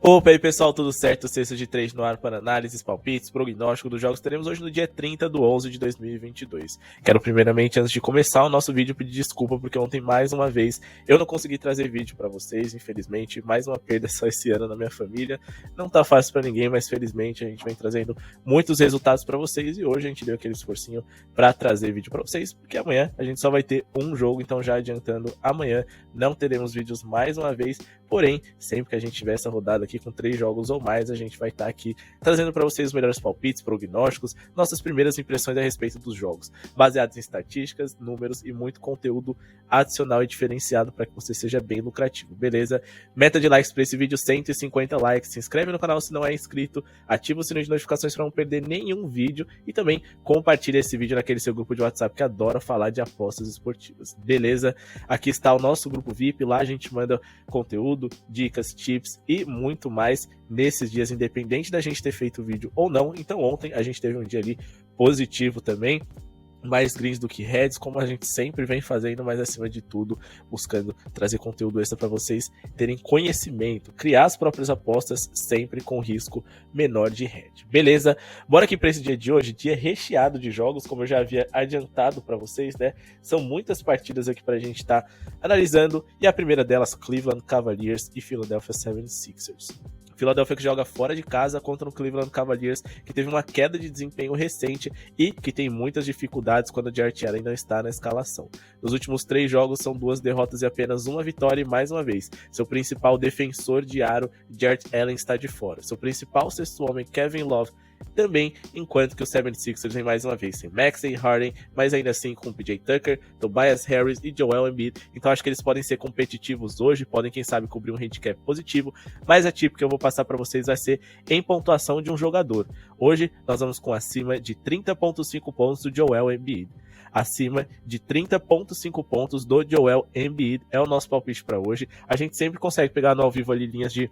Opa, aí pessoal, tudo certo? Sexta de 3 no ar para análises, palpites, prognóstico dos jogos. Teremos hoje no dia 30 de 11 de 2022. Quero primeiramente, antes de começar o nosso vídeo, pedir desculpa porque ontem, mais uma vez, eu não consegui trazer vídeo para vocês, infelizmente. Mais uma perda só esse ano na minha família. Não tá fácil para ninguém, mas felizmente a gente vem trazendo muitos resultados para vocês. E hoje a gente deu aquele esforcinho para trazer vídeo para vocês, porque amanhã a gente só vai ter um jogo. Então já adiantando, amanhã não teremos vídeos mais uma vez. Porém, sempre que a gente tiver essa rodada aqui com 3 jogos ou mais, a gente vai estar aqui trazendo para vocês os melhores palpites, prognósticos, nossas primeiras impressões a respeito dos jogos, baseados em estatísticas, números e muito conteúdo adicional e diferenciado para que você seja bem lucrativo, beleza? Meta de likes para esse vídeo, 150 likes. Se inscreve no canal se não é inscrito, ativa o sininho de notificações para não perder nenhum vídeo e também compartilha esse vídeo naquele seu grupo de WhatsApp que adora falar de apostas esportivas, beleza? Aqui está o nosso grupo VIP, lá a gente manda conteúdo, dicas, tips e muito mais nesses dias, independente da gente ter feito o vídeo ou não. Então ontem a gente teve um dia ali positivo também, mais greens do que reds, como a gente sempre vem fazendo, mas acima de tudo buscando trazer conteúdo extra para vocês terem conhecimento, criar as próprias apostas sempre com risco menor de red. Beleza? Bora aqui para esse dia de hoje, dia recheado de jogos, como eu já havia adiantado para vocês, né? São muitas partidas aqui para a gente estar analisando, e a primeira delas, Cleveland Cavaliers e Philadelphia 76ers. Philadelphia que joga fora de casa contra o Cleveland Cavaliers, que teve uma queda de desempenho recente e que tem muitas dificuldades quando o Jarrett Allen não está na escalação. Nos últimos 3 jogos são 2 derrotas e apenas uma vitória, e mais uma vez, seu principal defensor de aro, Jarrett Allen, está de fora. Seu principal sexto homem, Kevin Love, também, enquanto que o 76ers vem mais uma vez sem Maxey, Harden, mas ainda assim com PJ Tucker, Tobias Harris e Joel Embiid. Então acho que eles podem ser competitivos hoje, podem quem sabe cobrir um handicap positivo, mas a tip que eu vou passar para vocês vai ser em pontuação de um jogador. Hoje nós vamos com acima de 30.5 pontos do Joel Embiid. Acima de 30.5 pontos do Joel Embiid é o nosso palpite para hoje. A gente sempre consegue pegar no ao vivo ali linhas de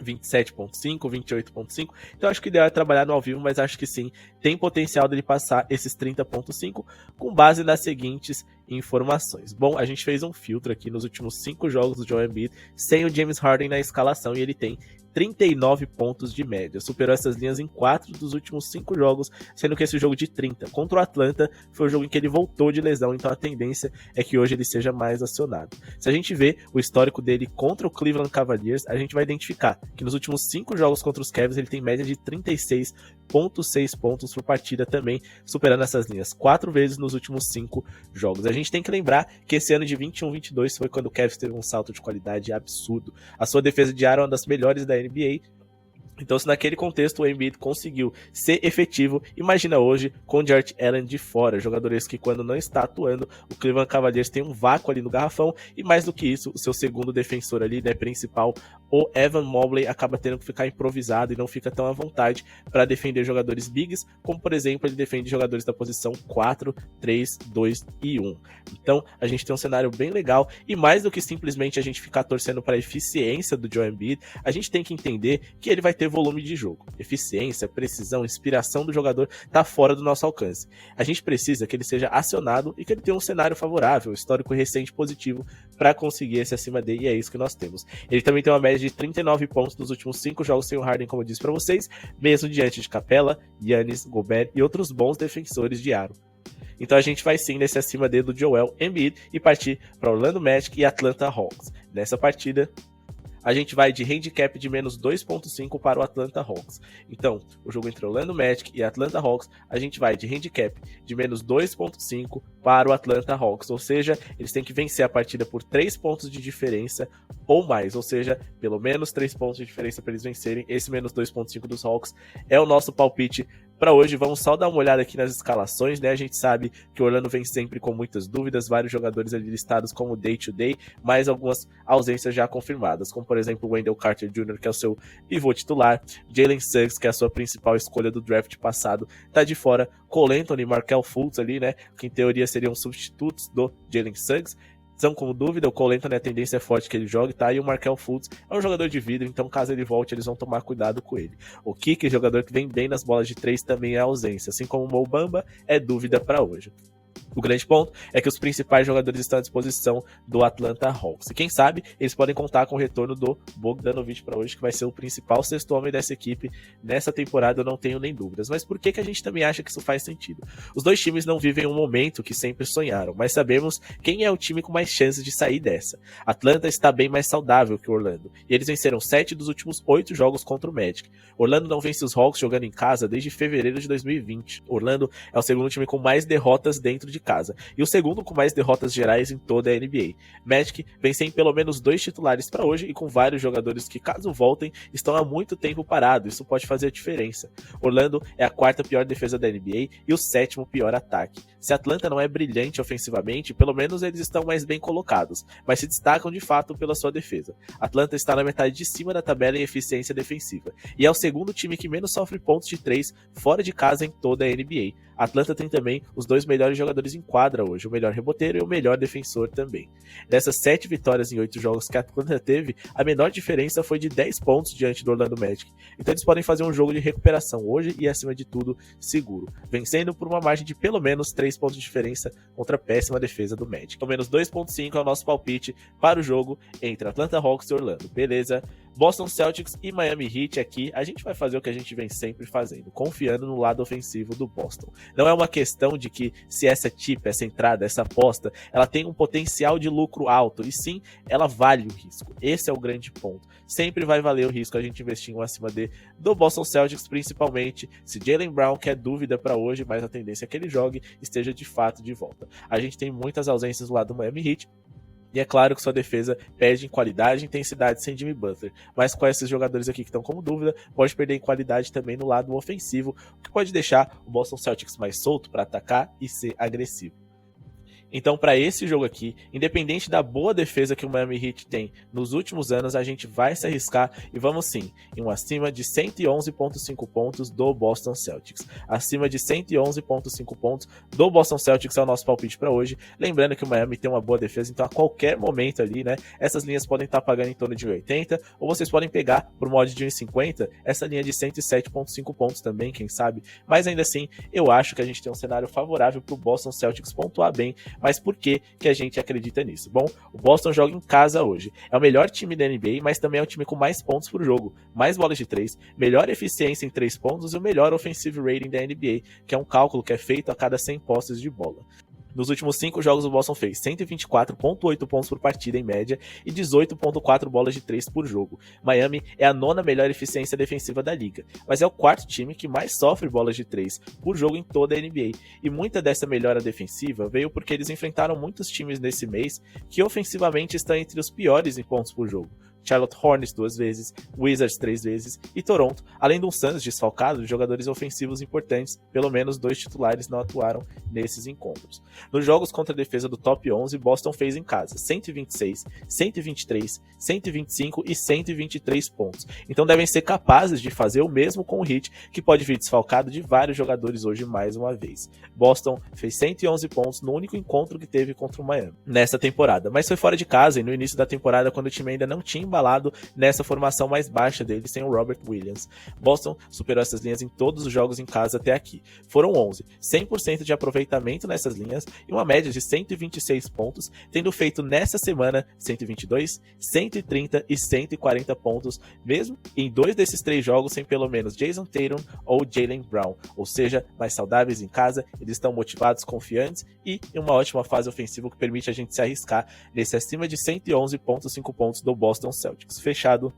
27.5, 28.5, então acho que o ideal é trabalhar no ao vivo, mas acho que sim, tem potencial dele passar esses 30.5 com base nas seguintes informações. Bom, a gente fez um filtro aqui nos últimos 5 jogos do Joel Embiid sem o James Harden na escalação e ele tem 39 pontos de média, superou essas linhas em 4 dos últimos 5 jogos, sendo que esse jogo de 30 contra o Atlanta foi o jogo em que ele voltou de lesão, então a tendência é que hoje ele seja mais acionado. Se a gente vê o histórico dele contra o Cleveland Cavaliers, a gente vai identificar que nos últimos 5 jogos contra os Cavs ele tem média de 36.6 pontos por partida também, superando essas linhas 4 vezes nos últimos 5 jogos. A gente tem que lembrar que esse ano de 21-22 foi quando o Cavs teve um salto de qualidade absurdo. A sua defesa de aro é uma das melhores da NBA. Então, se naquele contexto o Embiid conseguiu ser efetivo, imagina hoje com o Jarrett Allen de fora, jogadores que quando não está atuando, o Cleveland Cavaliers tem um vácuo ali no garrafão, e mais do que isso, o seu segundo defensor ali, né, principal, o Evan Mobley, acaba tendo que ficar improvisado e não fica tão à vontade para defender jogadores bigs, como por exemplo, ele defende jogadores da posição 4, 3, 2 e 1. Então, a gente tem um cenário bem legal, e mais do que simplesmente a gente ficar torcendo para a eficiência do Joel Embiid, a gente tem que entender que ele vai ter volume de jogo. Eficiência, precisão, inspiração do jogador está fora do nosso alcance. A gente precisa que ele seja acionado e que ele tenha um cenário favorável, histórico recente positivo para conseguir esse acima dele, e é isso que nós temos. Ele também tem uma média de 39 pontos nos últimos 5 jogos sem o Harden, como eu disse para vocês, mesmo diante de Capela, Giannis, Gobert e outros bons defensores de aro. Então a gente vai sim nesse acima dele do Joel Embiid e partir para Orlando Magic e Atlanta Hawks. Nessa partida, a gente vai de handicap de menos 2.5 para o Atlanta Hawks. Então, o jogo entre Orlando Magic e Atlanta Hawks, a gente vai de handicap de menos 2.5 para o Atlanta Hawks. Ou seja, eles têm que vencer a partida por 3 pontos de diferença ou mais. Ou seja, pelo menos 3 pontos de diferença para eles vencerem. Esse menos 2.5 dos Hawks é o nosso palpite para hoje. Vamos só dar uma olhada aqui nas escalações, né? A gente sabe que o Orlando vem sempre com muitas dúvidas, vários jogadores ali listados como day-to-day, mas algumas ausências já confirmadas, como por exemplo o Wendell Carter Jr., que é o seu pivô titular, Jalen Suggs, que é a sua principal escolha do draft passado, tá de fora, Cole Anthony e Markelle Fultz ali, né? Que em teoria seriam substitutos do Jalen Suggs. São como dúvida, o Cole Anthony, a tendência é forte que ele jogue, tá? E o Markelle Fultz é um jogador de vidro, então caso ele volte, eles vão tomar cuidado com ele. O Kiki, jogador que vem bem nas bolas de 3, também é ausência, assim como o Mo Bamba é dúvida para hoje. O grande ponto é que os principais jogadores estão à disposição do Atlanta Hawks. E quem sabe, eles podem contar com o retorno do Bogdanovic para hoje, que vai ser o principal sexto homem dessa equipe nessa temporada, eu não tenho nem dúvidas. Mas por que a gente também acha que isso faz sentido? Os dois times não vivem um momento que sempre sonharam, mas sabemos quem é o time com mais chances de sair dessa. Atlanta está bem mais saudável que o Orlando, e eles venceram 7 dos últimos 8 jogos contra o Magic. Orlando não vence os Hawks jogando em casa desde fevereiro de 2020. Orlando é o segundo time com mais derrotas dentro de casa, e o segundo com mais derrotas gerais em toda a NBA. Magic vem sem pelo menos 2 titulares para hoje e com vários jogadores que, caso voltem, estão há muito tempo parados. Isso pode fazer a diferença. Orlando é a 4ª pior defesa da NBA e o 7º pior ataque. Se Atlanta não é brilhante ofensivamente, pelo menos eles estão mais bem colocados, mas se destacam de fato pela sua defesa. Atlanta está na metade de cima da tabela em eficiência defensiva, e é o segundo time que menos sofre pontos de 3 fora de casa em toda a NBA. Atlanta tem também os 2 melhores jogadores em quadra hoje, o melhor reboteiro e o melhor defensor também. Dessas 7 vitórias em 8 jogos que a Atlanta teve, a menor diferença foi de 10 pontos diante do Orlando Magic. Então eles podem fazer um jogo de recuperação hoje e, acima de tudo, seguro, vencendo por uma margem de pelo menos 3 pontos de diferença contra a péssima defesa do Magic. Pelo menos 2.5 é o nosso palpite para o jogo entre Atlanta Hawks e Orlando, beleza? Boston Celtics e Miami Heat aqui, a gente vai fazer o que a gente vem sempre fazendo, confiando no lado ofensivo do Boston. Não é uma questão de que se essa essa entrada, essa aposta, ela tem um potencial de lucro alto, e sim, ela vale o risco. Esse é o grande ponto. Sempre vai valer o risco a gente investir em um acima D do Boston Celtics, principalmente se Jaylen Brown, que é dúvida para hoje, mas a tendência é que ele jogue, esteja de fato de volta. A gente tem muitas ausências do lado do Miami Heat, e é claro que sua defesa perde em qualidade e intensidade sem Jimmy Butler. Mas com esses jogadores aqui que estão como dúvida, pode perder em qualidade também no lado ofensivo, o que pode deixar o Boston Celtics mais solto para atacar e ser agressivo. Então, para esse jogo aqui, independente da boa defesa que o Miami Heat tem nos últimos anos, a gente vai se arriscar e vamos sim, em um acima de 111.5 pontos do Boston Celtics. Acima de 111.5 pontos do Boston Celtics é o nosso palpite para hoje. Lembrando que o Miami tem uma boa defesa, então a qualquer momento ali, né, essas linhas podem estar pagando em torno de 1,80, ou vocês podem pegar por mod de 1,50 essa linha de 107.5 pontos também, quem sabe. Mas ainda assim, eu acho que a gente tem um cenário favorável para o Boston Celtics pontuar bem. Mas por que a gente acredita nisso? Bom, o Boston joga em casa hoje. É o melhor time da NBA, mas também é o time com mais pontos por jogo, mais bolas de 3, melhor eficiência em 3 pontos e o melhor offensive rating da NBA, que é um cálculo que é feito a cada 100 posses de bola. Nos últimos 5 jogos, o Boston fez 124.8 pontos por partida em média e 18.4 bolas de 3 por jogo. Miami é a 9ª melhor eficiência defensiva da liga, mas é o 4º time que mais sofre bolas de 3 por jogo em toda a NBA. E muita dessa melhora defensiva veio porque eles enfrentaram muitos times nesse mês que ofensivamente estão entre os piores em pontos por jogo. Charlotte Hornets 2 vezes, Wizards 3 vezes e Toronto, além de um Suns desfalcado de jogadores ofensivos importantes, pelo menos 2 titulares não atuaram nesses encontros. Nos jogos contra a defesa do top 11, Boston fez em casa 126, 123, 125 e 123 pontos. Então devem ser capazes de fazer o mesmo com o Heat, que pode vir desfalcado de vários jogadores hoje mais uma vez. Boston fez 111 pontos no único encontro que teve contra o Miami nessa temporada, mas foi fora de casa e no início da temporada, quando o time ainda não tinha embalado nessa formação mais baixa dele, sem o Robert Williams. Boston superou essas linhas em todos os jogos em casa até aqui. Foram 11, 100% de aproveitamento nessas linhas e uma média de 126 pontos, tendo feito nessa semana 122, 130 e 140 pontos, mesmo em 2 desses 3 jogos sem pelo menos Jason Tatum ou Jaylen Brown, ou seja, mais saudáveis em casa, eles estão motivados, confiantes e em uma ótima fase ofensiva que permite a gente se arriscar nesse acima de 111.5 pontos do Boston Celtics. Fechado.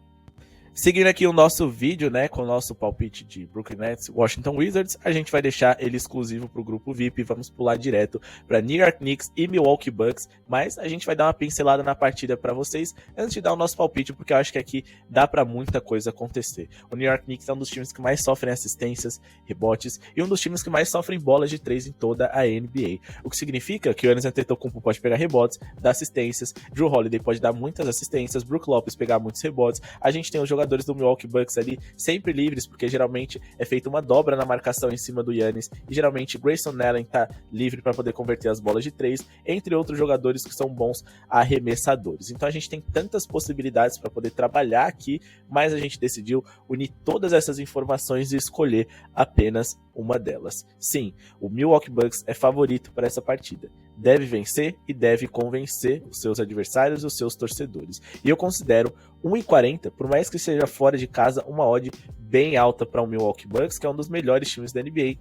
Seguindo aqui o nosso vídeo, né, com o nosso palpite de Brooklyn Nets, Washington Wizards, a gente vai deixar ele exclusivo para o grupo VIP e vamos pular direto para New York Knicks e Milwaukee Bucks, mas a gente vai dar uma pincelada na partida para vocês antes de dar o nosso palpite, porque eu acho que aqui dá para muita coisa acontecer. O New York Knicks é um dos times que mais sofrem assistências, rebotes e um dos times que mais sofrem bolas de 3 em toda a NBA, o que significa que o Giannis Antetokounmpo pode pegar rebotes, dar assistências, Jrue Holiday pode dar muitas assistências, Brook Lopez pegar muitos rebotes, a gente tem os jogadores jogadores do Milwaukee Bucks ali sempre livres, porque geralmente é feita uma dobra na marcação em cima do Giannis, e geralmente Grayson Allen tá livre para poder converter as bolas de 3, entre outros jogadores que são bons arremessadores. Então a gente tem tantas possibilidades para poder trabalhar aqui, mas a gente decidiu unir todas essas informações e escolher apenas uma delas. Sim, o Milwaukee Bucks é favorito para essa partida. Deve vencer e deve convencer os seus adversários e os seus torcedores. E eu considero 1,40, por mais que seja fora de casa, uma odd bem alta para o Milwaukee Bucks, que é um dos melhores times da NBA,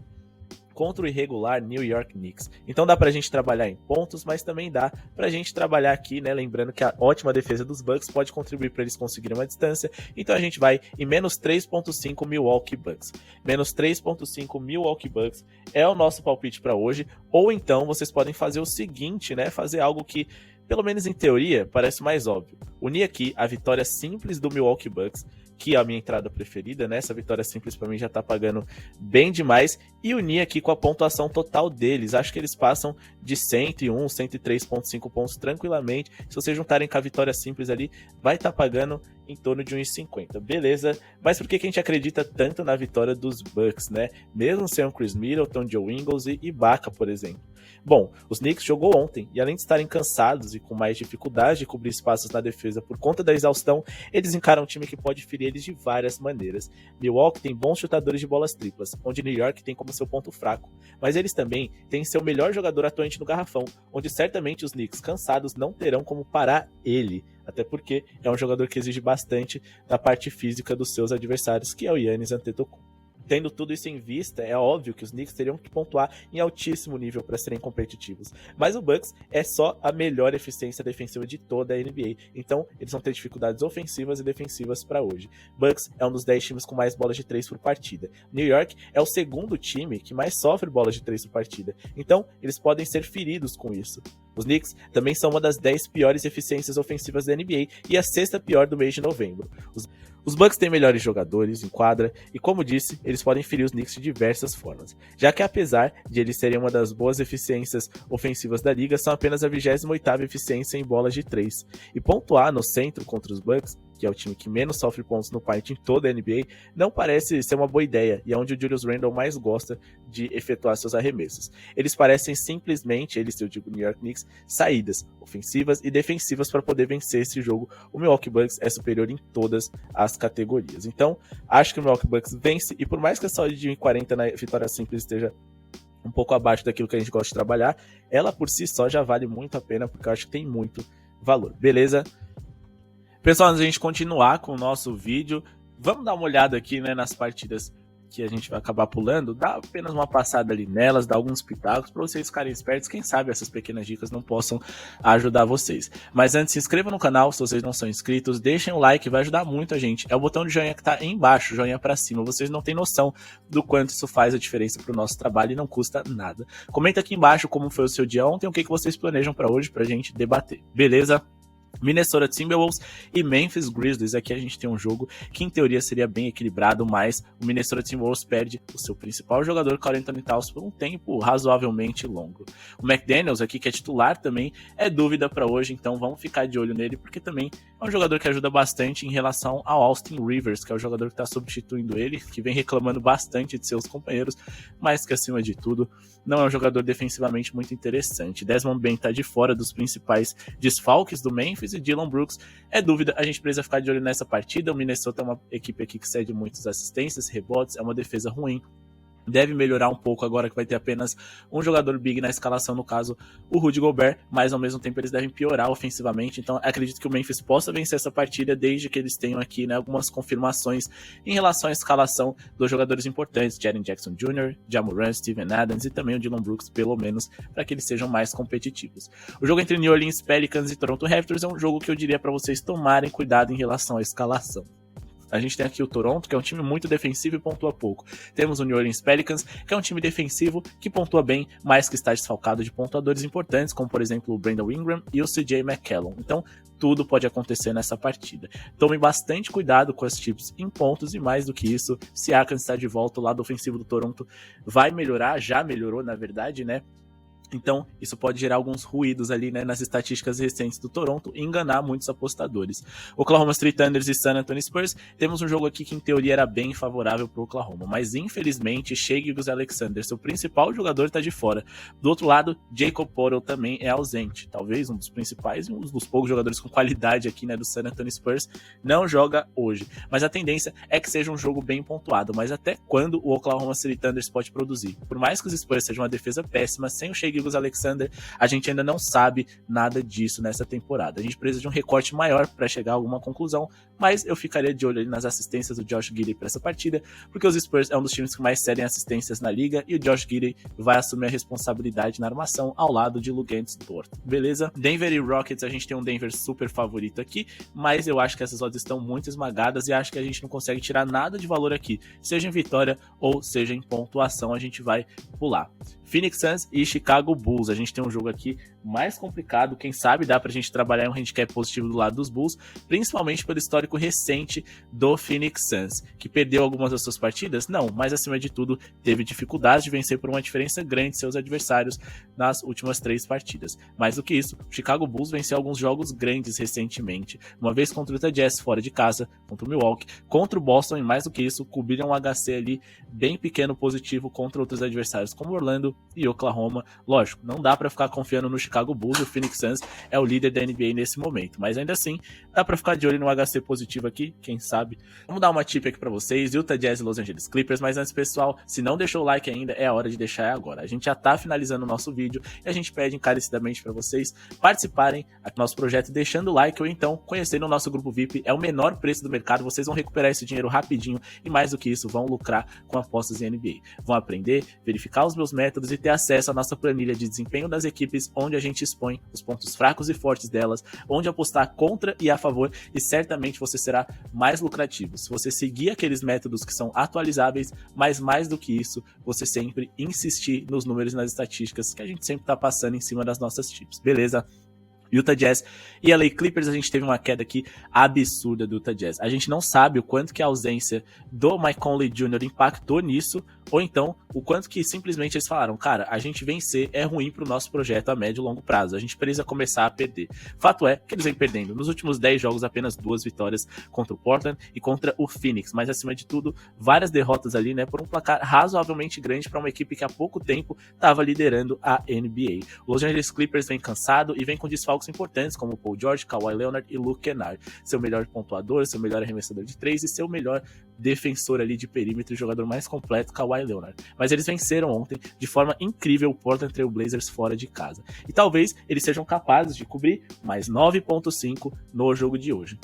contra o irregular New York Knicks. Então dá pra gente trabalhar em pontos, mas também dá pra gente trabalhar aqui, né, lembrando que a ótima defesa dos Bucks pode contribuir para eles conseguirem uma distância. Então a gente vai em menos 3.5 Milwaukee Bucks. Menos 3.5 Milwaukee Bucks é o nosso palpite para hoje. Ou então vocês podem fazer o seguinte, né, fazer algo que, pelo menos em teoria, parece mais óbvio. Unir aqui a vitória simples do Milwaukee Bucks, que é a minha entrada preferida, né? Essa vitória simples para mim já tá pagando bem demais, e unir aqui com a pontuação total deles. Acho que eles passam de 101, 103.5 pontos tranquilamente. Se vocês juntarem com a vitória simples ali, vai estar pagando em torno de 1,50, beleza? Mas por que a gente acredita tanto na vitória dos Bucks, né? Mesmo sem o Chris Middleton, Joe Ingles e Ibaka, por exemplo. Bom, os Knicks jogou ontem, e além de estarem cansados e com mais dificuldade de cobrir espaços na defesa por conta da exaustão, eles encaram um time que pode ferir eles de várias maneiras. Milwaukee tem bons chutadores de bolas triplas, onde New York tem como seu ponto fraco, mas eles também têm seu melhor jogador atuante no garrafão, onde certamente os Knicks cansados não terão como parar ele, até porque é um jogador que exige bastante da parte física dos seus adversários, que é o Giannis Antetokounmpo. Tendo tudo isso em vista, é óbvio que os Knicks teriam que pontuar em altíssimo nível para serem competitivos. Mas o Bucks é só a melhor eficiência defensiva de toda a NBA. Então, eles vão ter dificuldades ofensivas e defensivas para hoje. Bucks é um dos 10 times com mais bolas de 3 por partida. New York é o segundo time que mais sofre bolas de 3 por partida. Então, eles podem ser feridos com isso. Os Knicks também são uma das 10 piores eficiências ofensivas da NBA e a sexta pior do mês de novembro. Os Bucks têm melhores jogadores em quadra e, como disse, eles podem ferir os Knicks de diversas formas, já que apesar de eles serem uma das boas eficiências ofensivas da liga, são apenas a 28ª eficiência em bolas de 3. E pontuar no centro contra os Bucks, que é o time que menos sofre pontos no paint em toda a NBA, não parece ser uma boa ideia, e é onde o Julius Randle mais gosta de efetuar seus arremessos. Eles parecem simplesmente, eu digo New York Knicks, saídas ofensivas e defensivas para poder vencer esse jogo. O Milwaukee Bucks é superior em todas as categorias. Então, acho que o Milwaukee Bucks vence, e por mais que a saúde de 1,40 na vitória simples esteja um pouco abaixo daquilo que a gente gosta de trabalhar, ela por si só já vale muito a pena, porque eu acho que tem muito valor. Beleza? Pessoal, antes de a gente continuar com o nosso vídeo, vamos dar uma olhada aqui, né, nas partidas que a gente vai acabar pulando, dá apenas uma passada ali nelas, dá alguns pitacos para vocês ficarem espertos, quem sabe essas pequenas dicas não possam ajudar vocês. Mas antes, se inscrevam no canal se vocês não são inscritos, deixem o like, vai ajudar muito a gente. É o botão de joinha que tá aí embaixo, joinha para cima, vocês não têm noção do quanto isso faz a diferença pro nosso trabalho e não custa nada. Comenta aqui embaixo como foi o seu dia ontem, o que vocês planejam para hoje pra gente debater, beleza? Minnesota Timberwolves e Memphis Grizzlies. Aqui a gente tem um jogo que em teoria seria bem equilibrado, mas o Minnesota Timberwolves perde o seu principal jogador, Karl Anthony Towns, por um tempo razoavelmente longo. O McDaniels aqui, que é titular também, é dúvida para hoje, então vamos ficar de olho nele, porque também é um jogador que ajuda bastante em relação ao Austin Rivers, que é o jogador que está substituindo ele, que vem reclamando bastante de seus companheiros, mas que acima de tudo não é um jogador defensivamente muito interessante. Desmond Bane está de fora dos principais desfalques do Memphis, e Dillon Brooks é dúvida, a gente precisa ficar de olho nessa partida. O Minnesota é uma equipe aqui que cede muitas assistências, rebotes, é uma defesa ruim, deve melhorar um pouco agora que vai ter apenas um jogador big na escalação, no caso o Rudy Gobert, mas ao mesmo tempo eles devem piorar ofensivamente, então acredito que o Memphis possa vencer essa partida desde que eles tenham aqui, né, algumas confirmações em relação à escalação dos jogadores importantes, Jaren Jackson Jr., Ja Morant, Steven Adams e também o Dillon Brooks, pelo menos, para que eles sejam mais competitivos. O jogo entre New Orleans Pelicans e Toronto Raptors é um jogo que eu diria para vocês tomarem cuidado em relação à escalação. A gente tem aqui o Toronto, que é um time muito defensivo e pontua pouco. Temos o New Orleans Pelicans, que é um time defensivo que pontua bem, mas que está desfalcado de pontuadores importantes, como por exemplo o Brandon Ingram e o CJ McCollum. Então, tudo pode acontecer nessa partida. Tomem bastante cuidado com as chips em pontos, e mais do que isso, Siakam está de volta, o lado ofensivo do Toronto vai melhorar, já melhorou na verdade, né? Então, isso pode gerar alguns ruídos ali, né, nas estatísticas recentes do Toronto e enganar muitos apostadores. Oklahoma City Thunders e San Antonio Spurs, temos um jogo aqui que em teoria era bem favorável para o Oklahoma, mas infelizmente Shai Gilgeous-Alexander, seu principal jogador, está de fora. Do outro lado, Jacob Poeltl também é ausente, talvez um dos principais e um dos poucos jogadores com qualidade aqui, né, do San Antonio Spurs, não joga hoje. Mas a tendência é que seja um jogo bem pontuado, mas até quando o Oklahoma City Thunders pode produzir? Por mais que os Spurs sejam uma defesa péssima, sem o Shai Gilgeous-Alexander, a gente ainda não sabe nada disso nessa temporada. A gente precisa de um recorte maior para chegar a alguma conclusão, mas eu ficaria de olho ali nas assistências do Josh Giddey para essa partida, porque os Spurs é um dos times que mais cedem assistências na liga e o Josh Giddey vai assumir a responsabilidade na armação ao lado de Luguentz Dort, beleza? Denver e Rockets, a gente tem um Denver super favorito aqui, mas eu acho que essas odds estão muito esmagadas e acho que a gente não consegue tirar nada de valor aqui, seja em vitória ou seja em pontuação, a gente vai pular. Phoenix Suns e Chicago Bulls, a gente tem um jogo aqui mais complicado, quem sabe dá pra gente trabalhar um handicap positivo do lado dos Bulls, principalmente pelo histórico recente do Phoenix Suns, que perdeu algumas das suas partidas? Não, mas acima de tudo teve dificuldades de vencer por uma diferença grande de seus adversários nas últimas 3 partidas. Mais do que isso, o Chicago Bulls venceu alguns jogos grandes recentemente, uma vez contra o Utah Jazz fora de casa, contra o Milwaukee, contra o Boston e mais do que isso, cobriram um HC ali bem pequeno positivo contra outros adversários como Orlando e Oklahoma. Lógico, não dá pra ficar confiando no Chicago Bulls, o Phoenix Suns é o líder da NBA nesse momento, mas ainda assim, dá pra ficar de olho no HC positivo aqui, quem sabe. Vamos dar uma tip aqui pra vocês, Utah Jazz e Los Angeles Clippers, mas antes, pessoal, se não deixou o like ainda, é a hora de deixar agora. A gente já tá finalizando o nosso vídeo e a gente pede encarecidamente pra vocês participarem aqui do nosso projeto deixando o like ou então conhecendo o nosso grupo VIP, é o menor preço do mercado, vocês vão recuperar esse dinheiro rapidinho e mais do que isso, vão lucrar com apostas em NBA. Vão aprender, verificar os meus métodos e ter acesso à nossa planilha de desempenho das equipes, onde a gente expõe os pontos fracos e fortes delas, onde apostar contra e a favor, e certamente você será mais lucrativo. Se você seguir aqueles métodos que são atualizáveis, mas mais do que isso, você sempre insistir nos números e nas estatísticas que a gente sempre está passando em cima das nossas tips, beleza? Utah Jazz e LA Clippers, a gente teve uma queda aqui absurda do Utah Jazz. A gente não sabe o quanto que a ausência do Mike Conley Jr. impactou nisso, ou então o quanto que simplesmente eles falaram, cara, a gente vencer é ruim pro nosso projeto a médio e longo prazo, a gente precisa começar a perder. Fato é que eles vêm perdendo. Nos últimos 10 jogos, apenas 2 vitórias contra o Portland e contra o Phoenix, mas acima de tudo, várias derrotas ali, né, por um placar razoavelmente grande para uma equipe que há pouco tempo estava liderando a NBA. O Los Angeles Clippers vem cansado e vem com desfalques importantes como Paul George, Kawhi Leonard e Luke Kennard, seu melhor pontuador, seu melhor arremessador de 3 e seu melhor defensor ali de perímetro e jogador mais completo, Kawhi Leonard. Mas eles venceram ontem de forma incrível o Portland Trail Blazers fora de casa. E talvez eles sejam capazes de cobrir mais 9.5 no jogo de hoje.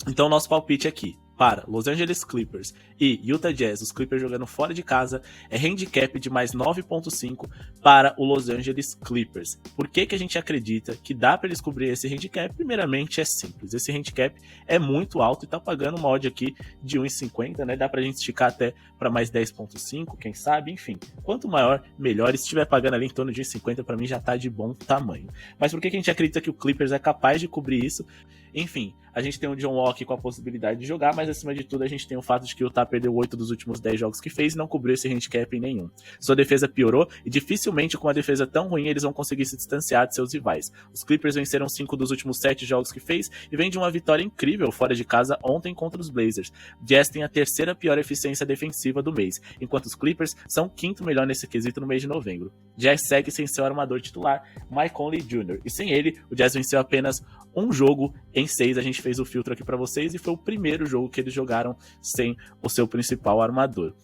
Então nosso palpite aqui para Los Angeles Clippers e Utah Jazz, os Clippers jogando fora de casa, é handicap de mais 9.5 para o Los Angeles Clippers. Por que que a gente acredita que dá para eles cobrir esse handicap? Primeiramente é simples, esse handicap é muito alto e tá pagando uma odd aqui de 1,50, né? Dá pra gente esticar até para mais 10.5, quem sabe, enfim. Quanto maior, melhor, e se estiver pagando ali em torno de 1,50, para mim já tá de bom tamanho. Mas por que que a gente acredita que o Clippers é capaz de cobrir isso? Enfim, a gente tem o John Wall aqui com a possibilidade de jogar, mas acima de tudo a gente tem o fato de que o Utah perdeu 8 dos últimos 10 jogos que fez e não cobriu esse handicap em nenhum. Sua defesa piorou e dificilmente com uma defesa tão ruim eles vão conseguir se distanciar de seus rivais. Os Clippers venceram 5 dos últimos 7 jogos que fez e vem de uma vitória incrível fora de casa ontem contra os Blazers. Jazz tem a terceira pior eficiência defensiva do mês, enquanto os Clippers são o quinto melhor nesse quesito no mês de novembro. Jazz segue sem seu armador titular, Mike Conley Jr., e sem ele, o Jazz venceu apenas um jogo em 6, a gente fez o filtro aqui para vocês e foi o primeiro jogo que eles jogaram sem o seu principal armador.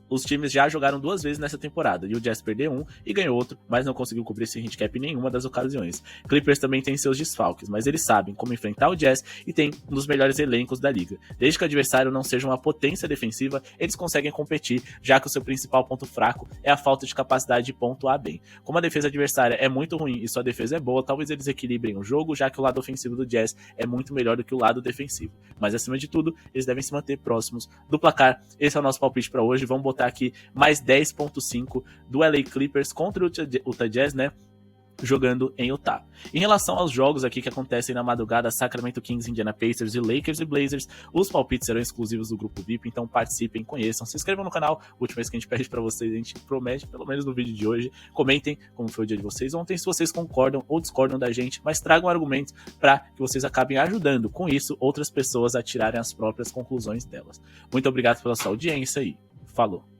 Os times já jogaram 2 vezes nessa temporada, e o Jazz perdeu um e ganhou outro, mas não conseguiu cobrir esse handicap em nenhuma das ocasiões. Clippers também tem seus desfalques, mas eles sabem como enfrentar o Jazz e tem um dos melhores elencos da liga. Desde que o adversário não seja uma potência defensiva, eles conseguem competir, já que o seu principal ponto fraco é a falta de capacidade de pontuar bem. Como a defesa adversária é muito ruim e sua defesa é boa, talvez eles equilibrem o jogo, já que o lado ofensivo do Jazz é muito melhor do que o lado defensivo. Mas acima de tudo, eles devem se manter próximos do placar. Esse é o nosso palpite para hoje. Vamos botar aqui mais 10.5 do LA Clippers contra o Utah Jazz, né? jogando em Utah. Em relação aos jogos aqui que acontecem na madrugada, Sacramento Kings, Indiana Pacers e Lakers e Blazers, os palpites serão exclusivos do grupo VIP, então participem, conheçam, se inscrevam no canal. A última vez que a gente pede pra vocês, a gente promete, pelo menos no vídeo de hoje, comentem como foi o dia de vocês ontem, se vocês concordam ou discordam da gente, mas tragam argumentos para que vocês acabem ajudando, com isso, outras pessoas a tirarem as próprias conclusões delas. Muito obrigado pela sua audiência e falou!